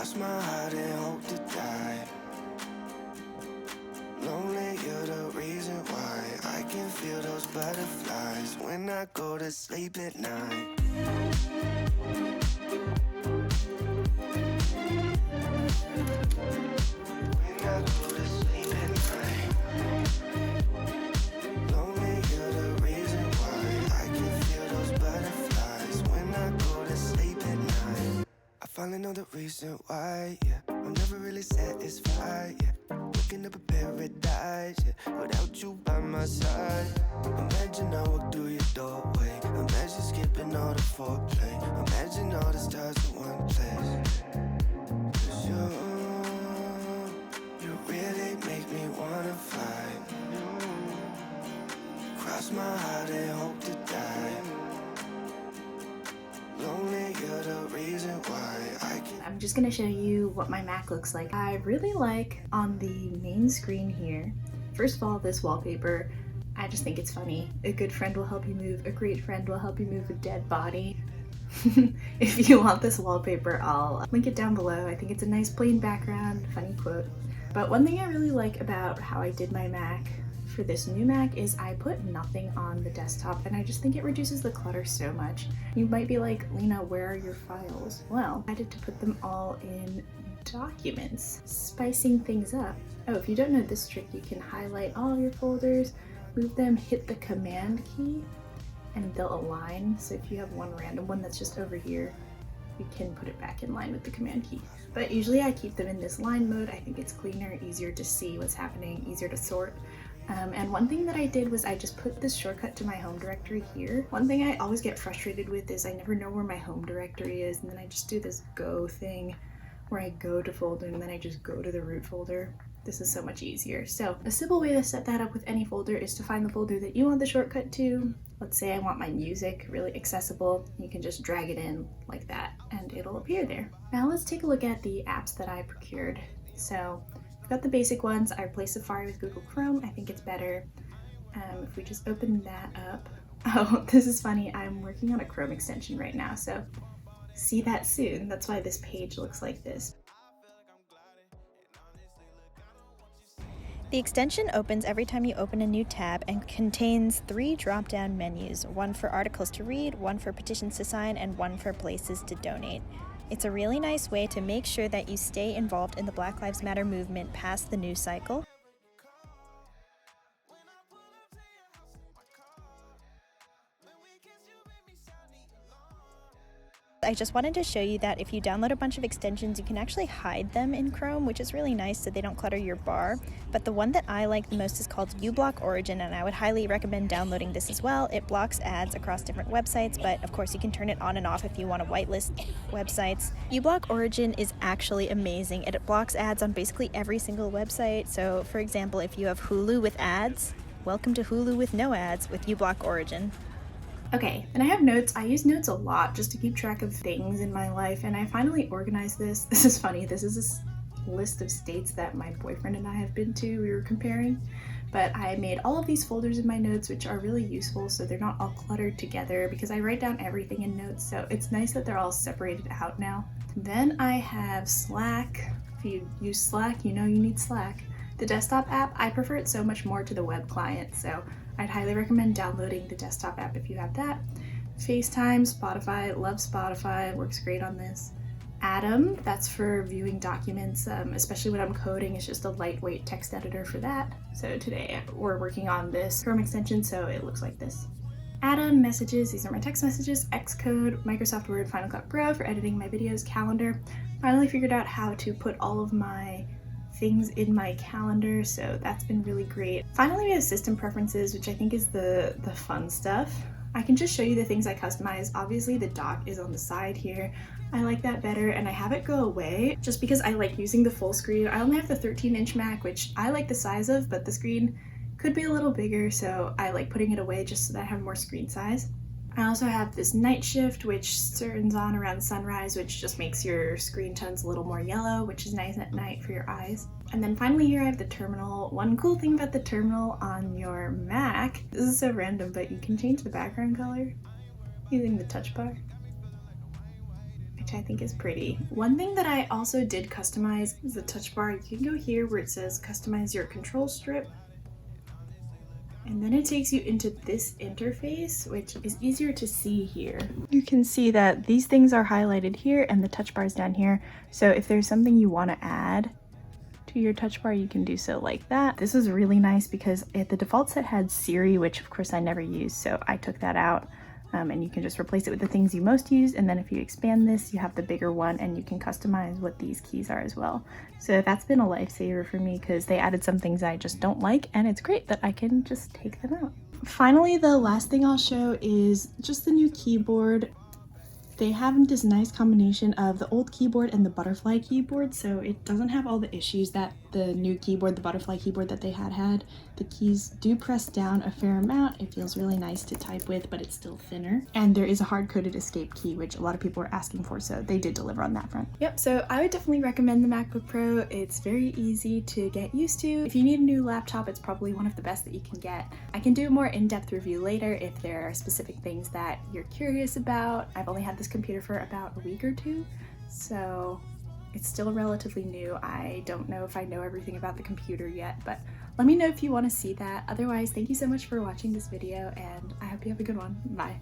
Cross my heart and hope to die. Lonely, you're the reason why I can feel those butterflies when I go to sleep at night. When I go to sleep at night. Lonely, you're the reason why I can feel those butterflies when I go to sleep at night. I finally know the reason why, yeah. I'm never really satisfied, yeah. Waking up a paradise, yeah, without you by my side. Imagine I walk through your doorway. Imagine skipping all the foreplay. Imagine all the stars in one place. 'Cause you really make me wanna fly. Cross my heart and hope to die. Lonely, you're the reason why I can. I'm just gonna show you what my Mac looks like. I really like on the main screen here, first of all, this wallpaper. I just think it's funny. A good friend will help you move, a great friend will help you move a dead body. If you want this wallpaper, I'll link it down below. I think it's a nice plain background, funny quote. But one thing I really like about how I did my Mac for this new Mac is I put nothing on the desktop, and I just think it reduces the clutter so much. You might be like, Lena, where are your files? Well, I had to put them all in documents, spicing things up. Oh, if you don't know this trick, you can highlight all your folders, move them, hit the command key, and they'll align. So if you have one random one that's just over here, you can put it back in line with the command key. But usually I keep them in this line mode. I think it's cleaner, easier to see what's happening, easier to sort. And one thing that I did was I just put this shortcut to my home directory here. One thing I always get frustrated with is I never know where my home directory is, and then I just do this go thing where I go to folder and then I just go to the root folder. This is so much easier. So a simple way to set that up with any folder is to find the folder that you want the shortcut to. Let's say I want my music really accessible. You can just drag it in like that and it'll appear there. Now let's take a look at the apps that I procured. So I've got the basic ones. I replaced Safari with Google Chrome. I think it's better. If we just open that up. Oh, this is funny. I'm working on a Chrome extension right now, so see that soon. That's why this page looks like this. The extension opens every time you open a new tab and contains 3 drop-down menus, one for articles to read, one for petitions to sign, and one for places to donate. It's a really nice way to make sure that you stay involved in the Black Lives Matter movement past the news cycle. I just wanted to show you that if you download a bunch of extensions, you can actually hide them in Chrome, which is really nice so they don't clutter your bar. But the one that I like the most is called uBlock Origin, and I would highly recommend downloading this as well. It blocks ads across different websites, but of course you can turn it on and off if you want to whitelist websites. uBlock Origin is actually amazing. It blocks ads on basically every single website. So for example, if you have Hulu with ads, welcome to Hulu with no ads with uBlock Origin. Okay, and I have notes. I use notes a lot just to keep track of things in my life, and I finally organized this. This is funny. This is a list of states that my boyfriend and I have been to. We were comparing, but I made all of these folders in my notes, which are really useful so they're not all cluttered together because I write down everything in notes, so it's nice that they're all separated out now. Then I have Slack. If you use Slack, you know you need Slack. The desktop app, I prefer it so much more to the web client, so I'd highly recommend downloading the desktop app if you have that. FaceTime, Spotify, love Spotify, works great on this. Atom, that's for viewing documents, especially when I'm coding. It's just a lightweight text editor for that. So today we're working on this Chrome extension, so it looks like this. Atom, Messages, these are my text messages, Xcode, Microsoft Word, Final Cut Pro for editing my videos, Calendar. Finally figured out how to put all of my things in my calendar, so that's been really great. Finally, we have system preferences, which I think is the fun stuff. I can just show you the things I customize. Obviously the dock is on the side here. I like that better, and I have it go away just because I like using the full screen. I only have the 13-inch Mac, which I like the size of, but the screen could be a little bigger, so I like putting it away just so that I have more screen size. I also have this night shift, which turns on around sunrise, which just makes your screen tones a little more yellow, which is nice at night for your eyes. And then finally here I have the terminal. One cool thing about the terminal on your Mac, this is so random, but you can change the background color using the touch bar. I which I think is pretty. One thing that I also did customize is the touch bar. You can go here where it says customize your control strip. And then it takes you into this interface, which is easier to see here. You can see that these things are highlighted here and the touch bar is down here. So if there's something you want to add to your touch bar, you can do so like that. This was really nice because the default set had Siri, which of course I never used, so I took that out. And you can just replace it with the things you most use, and then if you expand this, you have the bigger one and you can customize what these keys are as well. So that's been a lifesaver for me because they added some things I just don't like, and it's great that I can just take them out. Finally, the last thing I'll show is just the new keyboard. They have this nice combination of the old keyboard and the butterfly keyboard, so it doesn't have all the issues that the new keyboard, the butterfly keyboard that they had. The keys do press down a fair amount. It feels really nice to type with, but it's still thinner. And there is a hard-coded escape key, which a lot of people are asking for, so they did deliver on that front. Yep, so I would definitely recommend the MacBook Pro. It's very easy to get used to. If you need a new laptop, it's probably one of the best that you can get. I can do a more in-depth review later if there are specific things that you're curious about. I've only had this computer for about a week or two, so it's still relatively new. I don't know if I know everything about the computer yet, but let me know if you want to see that. Otherwise, thank you so much for watching this video, and I hope you have a good one. Bye.